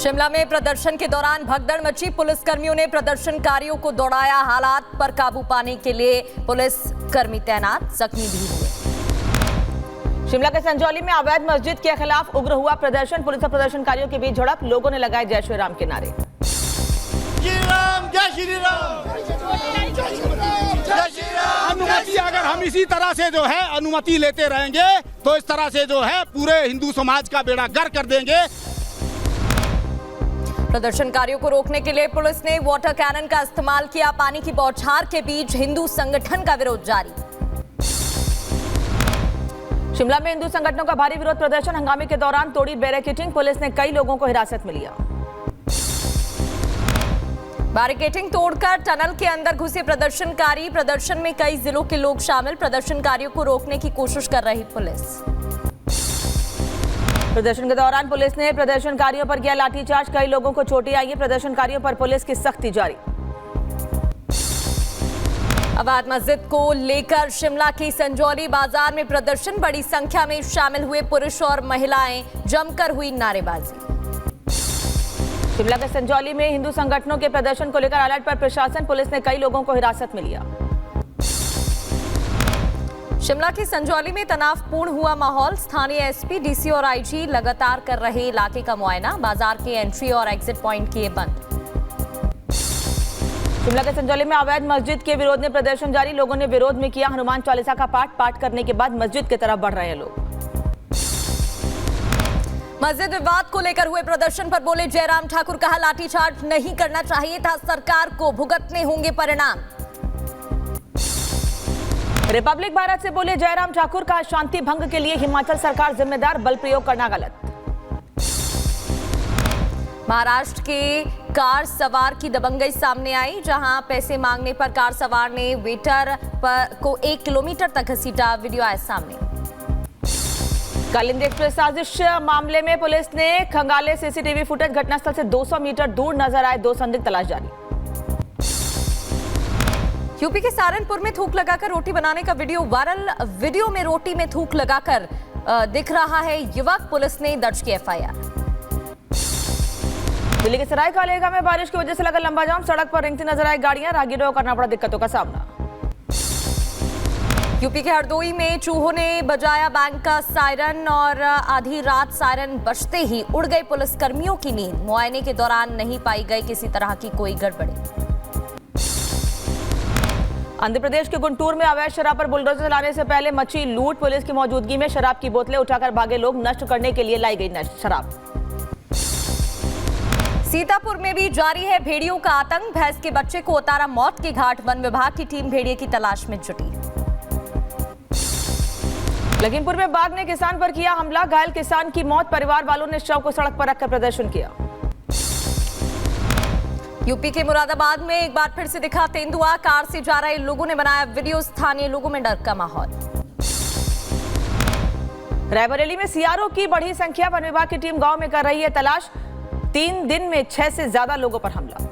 शिमला में प्रदर्शन के दौरान भगदड़ मची। पुलिसकर्मियों ने प्रदर्शनकारियों को दौड़ाया। हालात पर काबू पाने के लिए पुलिसकर्मी तैनात, जख्मी भी हुए। शिमला के संजौली में अवैध मस्जिद के खिलाफ उग्र हुआ प्रदर्शन। पुलिस और प्रदर्शनकारियों के बीच झड़प, लोगों ने लगाए जय श्री राम के नारे। अनुमति अगर हम इसी तरह से जो है अनुमति लेते रहेंगे तो इस तरह से जो है पूरे हिंदू समाज का बेड़ा गर्क कर देंगे। प्रदर्शनकारियों को रोकने के लिए पुलिस ने वाटर कैनन का इस्तेमाल किया। पानी की बौछार के बीच हिंदू संगठन का विरोध जारी। शिमला में हिंदू संगठनों का भारी विरोध प्रदर्शन। हंगामे के दौरान तोड़ी बैरिकेडिंग, पुलिस ने कई लोगों को हिरासत में लिया। बैरिकेडिंग तोड़कर टनल के अंदर घुसे प्रदर्शनकारी। प्रदर्शन में कई जिलों के लोग शामिल। प्रदर्शनकारियों को रोकने की कोशिश कर रही पुलिस। प्रदर्शन के दौरान पुलिस ने प्रदर्शनकारियों पर किया लाठीचार्ज, कई लोगों को चोटें आई। प्रदर्शनकारियों पर पुलिस की सख्ती जारी। अवैध मस्जिद को लेकर शिमला की संजौली बाजार में प्रदर्शन। बड़ी संख्या में शामिल हुए पुरुष और महिलाएं, जमकर हुई नारेबाजी। शिमला के संजौली में हिंदू संगठनों के प्रदर्शन को लेकर अलर्ट पर प्रशासन। पुलिस ने कई लोगों को हिरासत में लिया। शिमला की संजौली में तनावपूर्ण हुआ माहौल। स्थानीय एसपी, डीसी और आईजी लगातार कर रहे इलाके का मुआयना। बाजार के एंट्री और एग्जिट पॉइंट किए बंद। शिमला के संजौली में अवैध मस्जिद के विरोध में प्रदर्शन जारी। लोगों ने विरोध में किया हनुमान चालीसा का पाठ करने के बाद मस्जिद की तरफ बढ़ रहे हैं लोग। मस्जिद विवाद को लेकर हुए प्रदर्शन पर बोले जयराम ठाकुर। कहा लाठीचार्ज नहीं करना चाहिए था, सरकार को भुगतने होंगे परिणाम। रिपब्लिक भारत से बोले जयराम ठाकुर। कहा शांति भंग के लिए हिमाचल सरकार जिम्मेदार, बल प्रयोग करना गलत। महाराष्ट्र के कार सवार की दबंगई सामने आई, जहां पैसे मांगने पर कार सवार ने वेटर को 1 किलोमीटर तक घसीटा। वीडियो आया सामने। कालिंदी एक्सप्रेस साजिश मामले में पुलिस ने खंगाले सीसीटीवी फुटेज। घटनास्थल से 200 मीटर दूर नजर आए 2 संदिग्ध, तलाश जारी। यूपी के सहारनपुर में थूक लगाकर रोटी बनाने का वीडियो वायरल। वीडियो में रोटी में थूक लगाकर दिख रहा है युवक। पुलिस ने दर्ज की एफआईआर। दिल्ली के सराय कालेगांव में बारिश की वजह से लगा लंबा जाम। सड़क पर रेंगती नजर आई गाड़ियां, राहगीरों को करना पड़ा दिक्कतों का सामना। यूपी के हरदोई में चूहों ने बजाया बैंक का सायरन और आधी रात सायरन बजते ही उड़ गई पुलिसकर्मियों की नींद। मुआयने के दौरान नहीं पाई गई किसी तरह की कोई गड़बड़ी। आंध्र प्रदेश के गुंटूर में अवैध शराब पर बुलडोजर चलाने से पहले मची लूट। पुलिस की मौजूदगी में शराब की बोतलें उठाकर भागे लोग। नष्ट करने के लिए लाई गई शराब। सीतापुर में भी जारी है भेड़ियों का आतंक। भैंस के बच्चे को उतारा मौत के घाट। वन विभाग की टीम भेड़िए की तलाश में जुटी। लखीमपुर में बाघ ने किसान पर किया हमला। घायल किसान की मौत। परिवार वालों ने शव को सड़क पर रखकर प्रदर्शन किया। यूपी के मुरादाबाद में एक बार फिर से दिखा तेंदुआ। कार से जा रहे लोगों ने बनाया वीडियो। स्थानीय लोगों में डर का माहौल। रायबरेली में सीआरओ की बढ़ी संख्या। वन विभाग की टीम गांव में कर रही है तलाश। 3 दिन में 6 से ज्यादा लोगों पर हमला।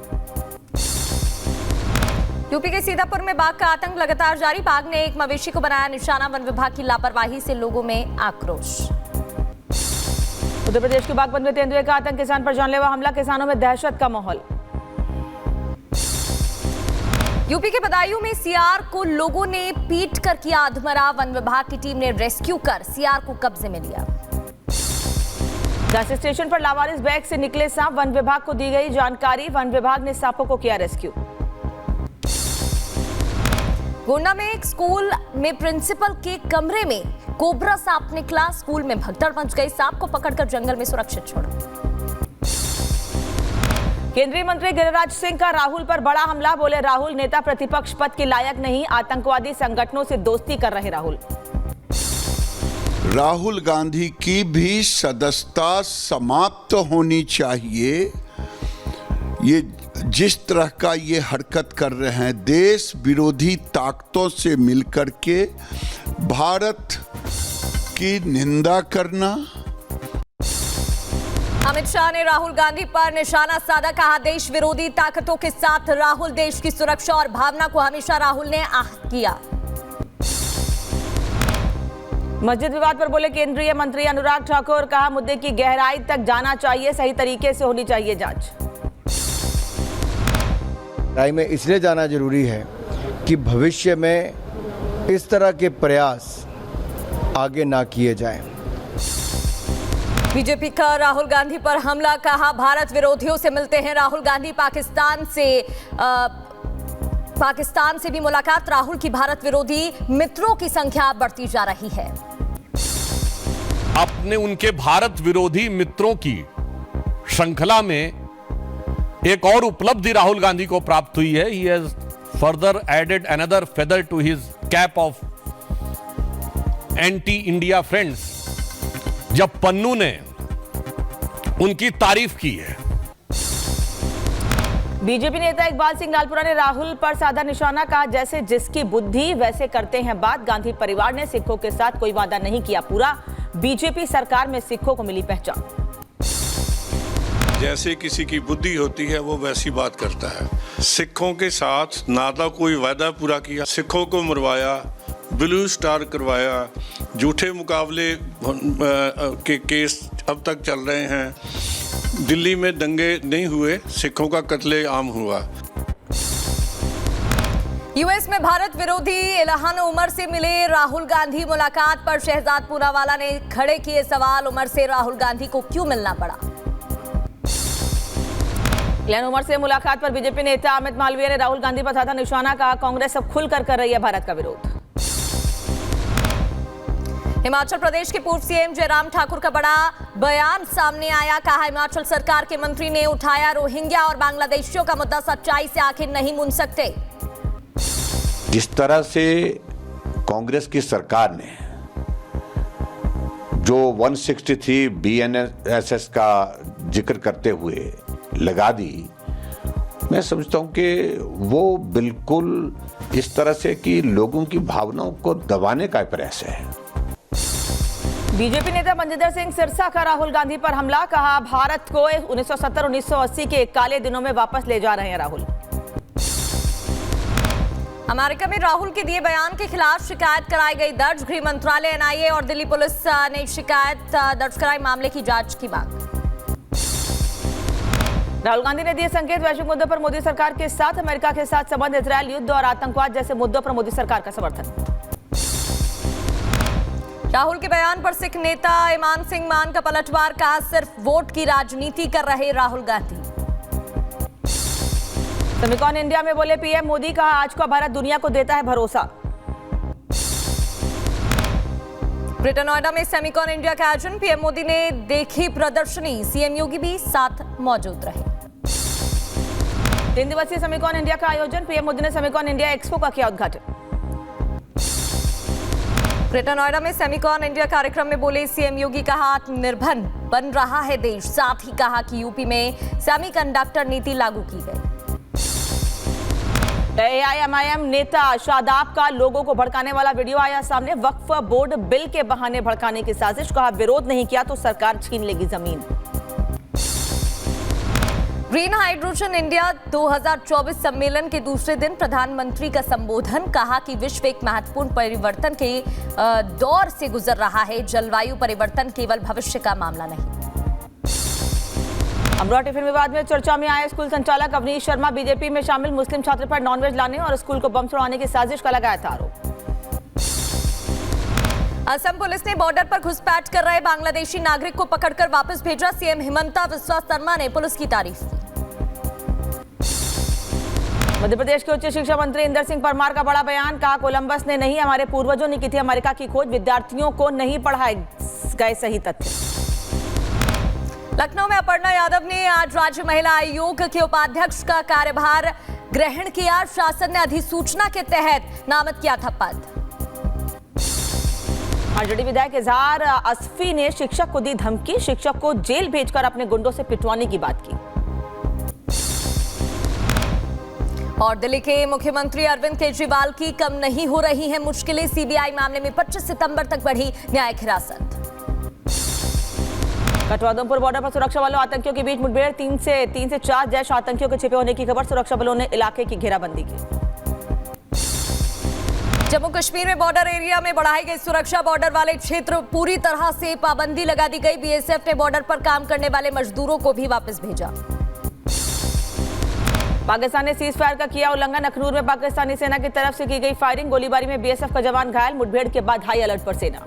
यूपी के सीतापुर में बाघ का आतंक लगातार जारी। बाघ ने एक मवेशी को बनाया निशाना। वन विभाग की लापरवाही से लोगों में आक्रोश। उत्तर प्रदेश के बागपत में तेंदुए का आतंक। किसान पर जानलेवा हमला। किसानों में दहशत का माहौल। यूपी के बदायूं में सीआर को लोगों ने पीट कर किया अधमरा। वन विभाग की टीम ने रेस्क्यू कर सीआर को कब्जे में लिया। झांसी स्टेशन पर लावारिस बैग से निकले सांप। वन विभाग को दी गई जानकारी। वन विभाग ने सांपों को किया रेस्क्यू। गोंडा में एक स्कूल में प्रिंसिपल के कमरे में कोबरा सांप निकला। स्कूल में भगदड़ मच गई। सांप को पकड़कर जंगल में सुरक्षित छोड़ा। केंद्रीय मंत्री गिरिराज सिंह का राहुल पर बड़ा हमला। बोले राहुल नेता प्रतिपक्ष पद के लायक नहीं। आतंकवादी संगठनों से दोस्ती कर रहे राहुल। राहुल गांधी की भी सदस्यता समाप्त होनी चाहिए। ये जिस तरह का ये हरकत कर रहे हैं, देश विरोधी ताकतों से मिलकर के भारत की निंदा करना। अमित शाह ने राहुल गांधी पर निशाना साधा। कहा देश विरोधी ताकतों के साथ राहुल देश की सुरक्षा और भावना को हमेशा राहुल ने आहत किया। मस्जिद विवाद पर बोले केंद्रीय मंत्री अनुराग ठाकुर, कहा मुद्दे की गहराई तक जाना चाहिए, सही तरीके से होनी चाहिए जांच। राय में इसलिए जाना जरूरी है कि भविष्य में इस तरह के प्रयास आगे ना किए जाएं। बीजेपी का राहुल गांधी पर हमला, कहा भारत विरोधियों से मिलते हैं राहुल गांधी। पाकिस्तान से भी मुलाकात, राहुल की भारत विरोधी मित्रों की संख्या बढ़ती जा रही है। अपने उनके भारत विरोधी मित्रों की श्रृंखला में एक और उपलब्धि राहुल गांधी को प्राप्त हुई है। He has further added another feather to his cap of anti India friends, जब पन्नू ने उनकी तारीफ की है। बीजेपी नेता इकबाल सिंह लालपुरा ने राहुल पर साधा निशाना, कहा जैसे जिसकी बुद्धि वैसे करते हैं बात। गांधी परिवार ने सिखों के साथ कोई वादा नहीं किया पूरा, बीजेपी सरकार में सिखों को मिली पहचान। जैसे किसी की बुद्धि होती है वो वैसी बात करता है। सिखों के साथ ना तो कोई वादा पूरा किया, सिखों को मरवाया, ब्लू स्टार करवाया, झूठे मुकाबले के केस अब तक चल रहे हैं। दिल्ली में दंगे नहीं हुए, सिखों का कत्ले आम हुआ। यूएस में भारत विरोधी इल्हान उमर से मिले राहुल गांधी। मुलाकात पर शहजाद पूनावाला ने खड़े किए सवाल, उमर से राहुल गांधी को क्यों मिलना पड़ा। इल्हान उमर से मुलाकात पर बीजेपी नेता अमित मालवीय ने राहुल गांधी पर साधा निशाना, कहा कांग्रेस अब खुलकर कर रही है भारत का विरोध। हिमाचल प्रदेश के पूर्व सीएम जयराम ठाकुर का बड़ा बयान सामने आया, कहा हिमाचल सरकार के मंत्री ने उठाया रोहिंग्या और बांग्लादेशियों का मुद्दा, सच्चाई से आखिर नहीं मुन सकते। जिस तरह से कांग्रेस की सरकार ने जो 163 BNSS का जिक्र करते हुए लगा दी, मैं समझता हूं कि वो बिल्कुल इस तरह से कि लोगों की भावनाओं को दबाने का प्रयास है। बीजेपी नेता मंजिंदर सिंह सिरसा का राहुल गांधी पर हमला, कहा भारत को 1970-1980 के काले दिनों में वापस ले जा रहे हैं राहुल। अमेरिका में राहुल के दिए बयान के खिलाफ शिकायत कराई गई दर्ज, गृह मंत्रालय, NIA और दिल्ली पुलिस ने शिकायत दर्ज कराई, मामले की जांच की मांग। राहुल गांधी ने दिए संकेत, वैश्विक मुद्दों पर मोदी सरकार के साथ, अमेरिका के साथ संबंध, इजरायल युद्ध और आतंकवाद जैसे मुद्दों पर मोदी सरकार का समर्थन। राहुल के बयान पर सिख नेता ईमान सिंह मान का पलटवार, कहा सिर्फ वोट की राजनीति कर रहे राहुल गांधी। सेमिकॉन इंडिया में बोले पीएम मोदी, कहा आज का भारत दुनिया को देता है भरोसा। ग्रेटर नोएडा में सेमिकॉन इंडिया का आयोजन, पीएम मोदी ने देखी प्रदर्शनी, सीएम योगी भी साथ मौजूद रहे। 3 दिवसीय सेमिकॉन इंडिया का आयोजन, पीएम मोदी ने सेमिकॉन इंडिया एक्सपो का किया उद्घाटन। ग्रेटर नोएडा में सेमिकॉन इंडिया कार्यक्रम में बोले सीएम योगी, कहा आत्मनिर्भर बन रहा है देश, साथ ही कहा कि यूपी में सेमीकंडक्टर नीति लागू की गई। AIMIM नेता शादाब का लोगों को भड़काने वाला वीडियो आया सामने, वक्फ बोर्ड बिल के बहाने भड़काने की साजिश, कहा विरोध नहीं किया तो सरकार छीन लेगी जमीन। ग्रीन हाइड्रोजन इंडिया 2024 सम्मेलन के दूसरे दिन प्रधानमंत्री का संबोधन, कहा कि विश्व एक महत्वपूर्ण परिवर्तन के दौर से गुजर रहा है, जलवायु परिवर्तन केवल भविष्य का मामला नहीं। अमरोहा टिफिन विवाद में चर्चा में आए स्कूल संचालक अवनीश शर्मा, बीजेपी में शामिल मुस्लिम छात्र पर नॉनवेज लाने और स्कूल को बम छुड़ाने की साजिश का लगाया था आरोप। असम पुलिस ने बॉर्डर पर घुसपैठ कर रहे बांग्लादेशी नागरिक को पकड़कर वापस भेजा, सीएम हिमंता बिस्वा शर्मा ने पुलिस की तारीफ की। मध्य प्रदेश के उच्च शिक्षा मंत्री इंदर सिंह परमार का बड़ा बयान, कहा कोलंबस ने नहीं हमारे पूर्वजों ने की थी अमेरिका की खोज, विद्यार्थियों को नहीं पढ़ाए गए सही तथ्य। लखनऊ में अपर्णा यादव ने आज राज्य महिला आयोग के उपाध्यक्ष का कार्यभार ग्रहण किया, शासन ने अधिसूचना के तहत नामित किया था पद। आरजेडी विधायक इजहार असफी ने शिक्षक को दी धमकी, शिक्षक को जेल भेजकर अपने गुंडों से पिटवाने की बात की। और दिल्ली के मुख्यमंत्री अरविंद केजरीवाल की कम नहीं हो रही है मुश्किलें, सीबीआई मामले में 25 सितंबर तक बढ़ी न्यायिक हिरासत। कठुआ उधमपुर बॉर्डर पर सुरक्षा बलों आतंकियों के बीच मुठभेड़, 3 से 4 जैश आतंकियों के छिपे होने की खबर, सुरक्षा बलों ने इलाके की घेराबंदी की। जम्मू कश्मीर में बॉर्डर एरिया में बढ़ाई गई सुरक्षा। बॉर्डर वाले क्षेत्र पूरी तरह से पाबंदी लगा दी गई। बीएसएफ ने बॉर्डर पर काम करने वाले मजदूरों को भी वापस भेजा। पाकिस्तान ने सीज फायर का किया उल्लंघन। अखनूर में पाकिस्तानी सेना की तरफ से की गई फायरिंग। गोलीबारी में बीएसएफ का जवान घायल। मुठभेड़ के बाद हाई अलर्ट पर सेना।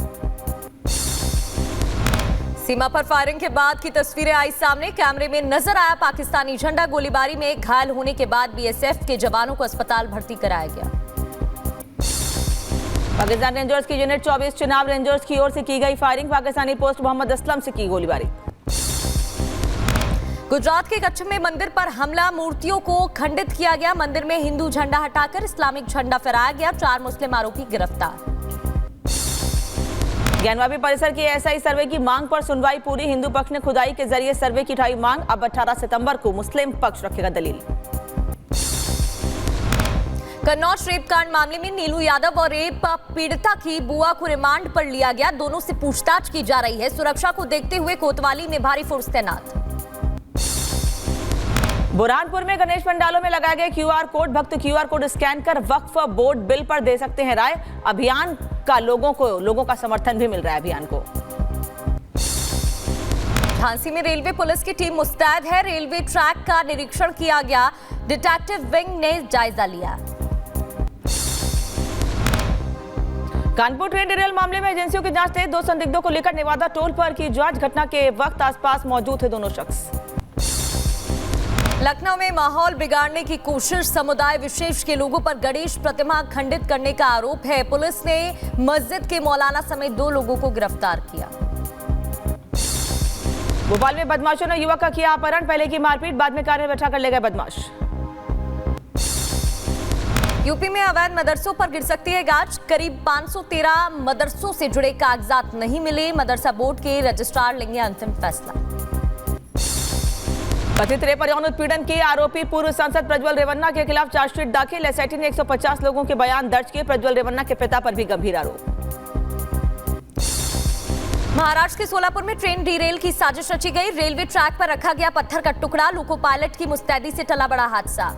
सीमा पर फायरिंग के बाद की तस्वीरें आई सामने। कैमरे में नजर आया पाकिस्तानी झंडा। गोलीबारी में घायल होने के बाद बीएसएफ के जवानों को अस्पताल भर्ती कराया गया। पाकिस्तान रेंजर्स की यूनिट 24 चुनाव रेंजर्स की ओर से की गई फायरिंग। पाकिस्तानी पोस्ट मोहम्मद असलम से की गोलीबारी। गुजरात के कच्छ में मंदिर पर हमला। मूर्तियों को खंडित किया गया। मंदिर में हिंदू झंडा हटाकर इस्लामिक झंडा फहराया गया। 4 मुस्लिम आरोपी गिरफ्तार। ज्ञानवापी परिसर की एसआई सर्वे की मांग पर सुनवाई पूरी। हिंदू पक्ष ने खुदाई के जरिए सर्वे की उठाई मांग। अब 18 सितंबर को मुस्लिम पक्ष रखेगा दलील। कन्नौज रेप कांड मामले में नीलू यादव और रेप पीड़िता की बुआ को रिमांड पर लिया गया। दोनों से पूछताछ की जा रही है। सुरक्षा को देखते हुए कोतवाली में भारी फोर्स तैनात। बुरहानपुर में गणेश पंडालों में लगाए गए क्यूआर कोड। भक्त क्यूआर कोड स्कैन कर वक्फ बोर्ड बिल पर दे सकते हैं राय। अभियान का लोगों का समर्थन भी मिल रहा है अभियान को। झांसी में रेलवे पुलिस की टीम मुस्तैद है। रेलवे ट्रैक का निरीक्षण किया गया। डिटेक्टिव विंग ने जायजा लिया। कानपुर ट्रेन डिरेल मामले में एजेंसियों की जांच तेज। 2 संदिग्धों को लेकर नेवादा टोल पर की जांच। घटना के वक्त आसपास मौजूद थे दोनों शख्स। लखनऊ में माहौल बिगाड़ने की कोशिश। समुदाय विशेष के लोगों पर गणेश प्रतिमा खंडित करने का आरोप है। पुलिस ने मस्जिद के मौलाना समेत 2 लोगों को गिरफ्तार किया। भोपाल में बदमाशों ने युवक का किया अपहरण। पहले की मारपीट, बाद में कार में बैठा कर ले गए बदमाश। यूपी में अवैध मदरसों पर गिर सकती है गाज। करीब 513 मदरसों से जुड़े कागजात नहीं मिले। मदरसा बोर्ड के रजिस्ट्रार लेंगे अंतिम फैसला। कथित रेप और यौन उत्पीड़न के आरोपी पूर्व सांसद प्रज्वल रेवन्ना के खिलाफ चार्जशीट दाखिल। एसआईटी ने 150 लोगों के बयान दर्ज किए। प्रज्वल रेवन्ना के पिता पर भी गंभीर आरोप। महाराष्ट्र के सोलापुर में ट्रेन डीरेल की साजिश रची गई। रेलवे ट्रैक पर रखा गया पत्थर का टुकड़ा। लोको पायलट की मुस्तैदी से टला बड़ा हादसा।